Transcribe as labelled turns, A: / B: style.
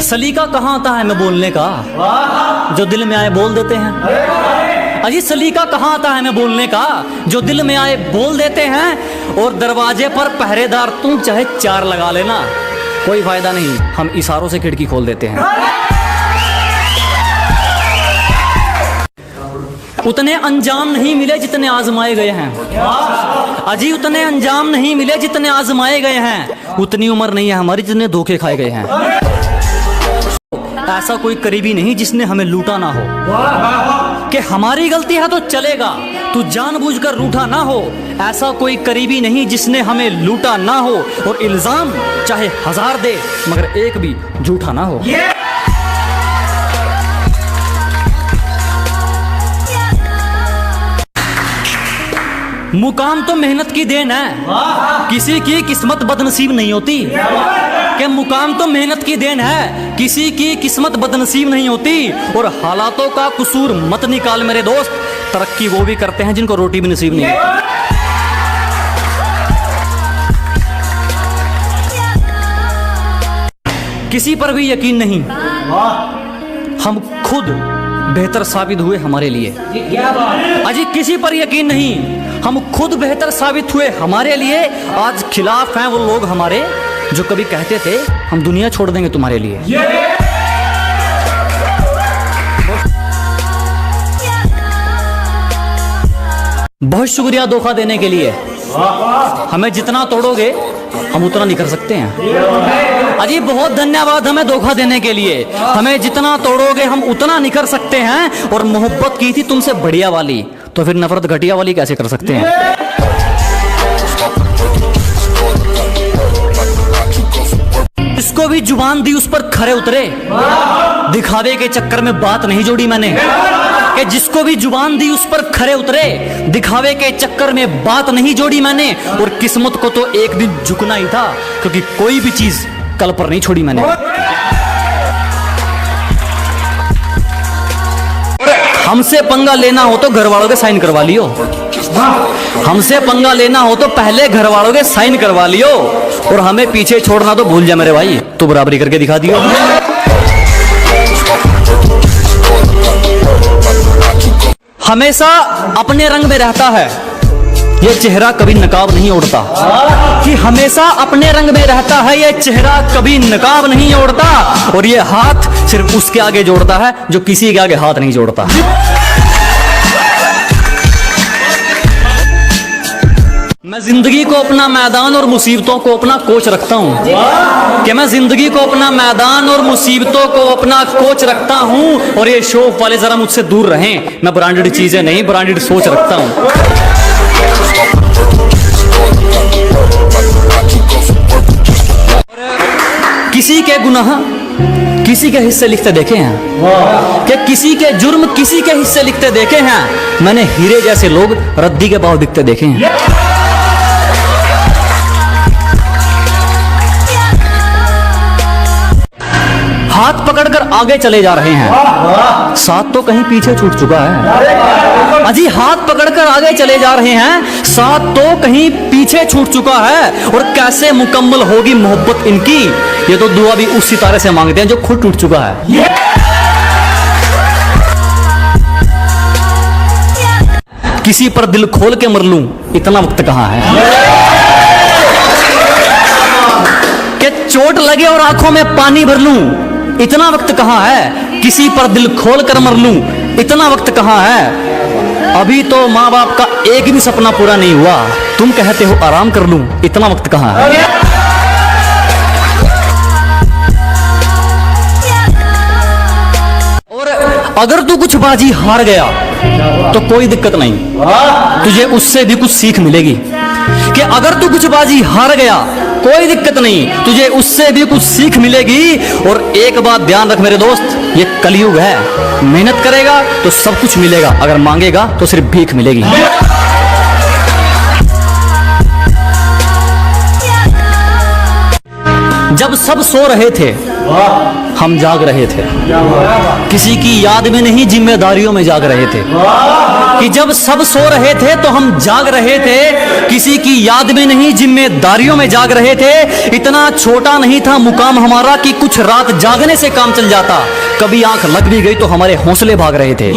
A: सलीका कहाँ आता है मैं बोलने का, जो दिल में आए बोल देते हैं। अजी सलीका कहाँ आता है मैं बोलने का, जो दिल में आए बोल देते हैं। और दरवाजे पर पहरेदार तुम चाहे 4 लगा लेना, कोई फायदा नहीं, हम इशारों से खिड़की खोल देते हैं। उतने अंजाम नहीं मिले जितने आजमाए गए हैं। अजी उतने अंजाम नहीं मिले जितने आजमाए गए हैं। उतनी उम्र नहीं है हमारी जितने धोखे खाए गए हैं। ऐसा कोई करीबी नहीं जिसने हमें लूटा ना हो, कि हमारी गलती है तो चलेगा, तू जानबूझकर रूठा ना हो। ऐसा कोई करीबी नहीं जिसने हमें लूटा ना हो। और इल्जाम चाहे 1000 दे मगर एक भी झूठा ना हो। मुकाम तो मेहनत की देन है, किसी की किस्मत बदनसीब नहीं होती। कि मुकाम तो मेहनत की देन है, किसी की किस्मत बदनसीब नहीं होती। और हालातों का कसूर मत निकाल मेरे दोस्त, तरक्की वो भी करते हैं जिनको रोटी भी नसीब नहीं होती। किसी पर भी यकीन नहीं, हम खुद बेहतर साबित हुए हमारे लिए। अजी किसी पर यकीन नहीं, हम खुद बेहतर साबित हुए हमारे लिए। आज खिलाफ हैं वो लोग हमारे जो कभी कहते थे हम दुनिया छोड़ देंगे तुम्हारे लिए। बहुत शुक्रिया धोखा देने के लिए। हमें जितना तोड़ोगे हम उतना नहीं कर सकते हैं। अजी बहुत धन्यवाद हमें धोखा देने के लिए। हमें जितना तोड़ोगे हम उतना नहीं कर सकते हैं। और मोहब्बत की थी तुमसे बढ़िया वाली, तो फिर नफरत घटिया वाली कैसे कर सकते हैं। जिसको भी जुबान दी उस पर खरे उतरे, दिखावे के चक्कर में बात नहीं जोड़ी मैंने। कि जिसको भी जुबान दी उस पर खरे उतरे, दिखावे के चक्कर में बात नहीं जोड़ी मैंने। और किस्मत को तो एक दिन झुकना ही था, क्योंकि कोई भी चीज कल पर नहीं छोड़ी मैंने। हमसे पंगा लेना हो तो घर वालों के साइन करवा लियो। हमसे पंगा लेना हो तो पहले घर वालों के साइन करवा लियो। और हमें पीछे छोड़ना तो भूल जा मेरे भाई, तू बराबरी करके दिखा दियो। हमेशा अपने रंग में रहता है ये चेहरा, कभी नकाब नहीं ओढ़ता। कि हमेशा अपने रंग में रहता है ये चेहरा, कभी नकाब नहीं ओढ़ता। और ये हाथ सिर्फ उसके आगे जोड़ता है जो किसी के आगे हाथ नहीं जोड़ता। मैं जिंदगी को अपना मैदान और मुसीबतों को अपना कोच रखता हूँ। कि मैं जिंदगी को अपना मैदान और मुसीबतों को अपना कोच रखता हूँ। और ये शौक वाले जरा मुझसे दूर रहें, मैं ब्रांडेड चीजें नहीं ब्रांडेड सोच रखता हूँ। किसी के गुनाह किसी के हिस्से लिखते देखे हैं, कि किसी के जुर्म किसी के हिस्से लिखते देखे हैं। मैंने हीरे जैसे लोग रद्दी के भाव बिकते देखे हैं। हाथ पकड़कर आगे चले जा रहे हैं, साथ तो कहीं पीछे छूट चुका है। अजी हाथ पकड़कर आगे चले जा रहे हैं, साथ तो कहीं पीछे छूट चुका है। और कैसे मुकम्मल होगी मोहब्बत इनकी, ये तो दुआ भी उस सितारे से मांगते हैं जो खुद टूट चुका है। किसी पर दिल खोल के मर लूं इतना वक्त कहाँ है। कि चोट लगे और आंखों में पानी भर लूं इतना वक्त कहाँ है। किसी पर दिल खोल कर मर लूं इतना वक्त कहाँ है। अभी तो माँ बाप का एक भी सपना पूरा नहीं हुआ, तुम कहते हो आराम कर लूं इतना वक्त कहाँ है। और अगर तू कुछ बाजी हार गया तो कोई दिक्कत नहीं, तुझे उससे भी कुछ सीख मिलेगी। कि अगर तू कुछ बाजी हार गया कोई दिक्कत नहीं, तुझे उससे भी कुछ सीख मिलेगी। और एक बात ध्यान रख मेरे दोस्त, ये कलयुग है, मेहनत करेगा तो सब कुछ मिलेगा, अगर मांगेगा तो सिर्फ भीख मिलेगी। जब सब सो रहे थे हम जाग रहे थे, किसी की याद में नहीं जिम्मेदारियों में जाग रहे थे। कि जब सब सो रहे थे तो हम जाग रहे थे, किसी की याद में नहीं जिम्मेदारियों में जाग रहे थे। इतना छोटा नहीं था मुकाम हमारा कि कुछ रात जागने से काम चल जाता। कभी आंख लग भी गई तो हमारे हौसले भाग रहे थे।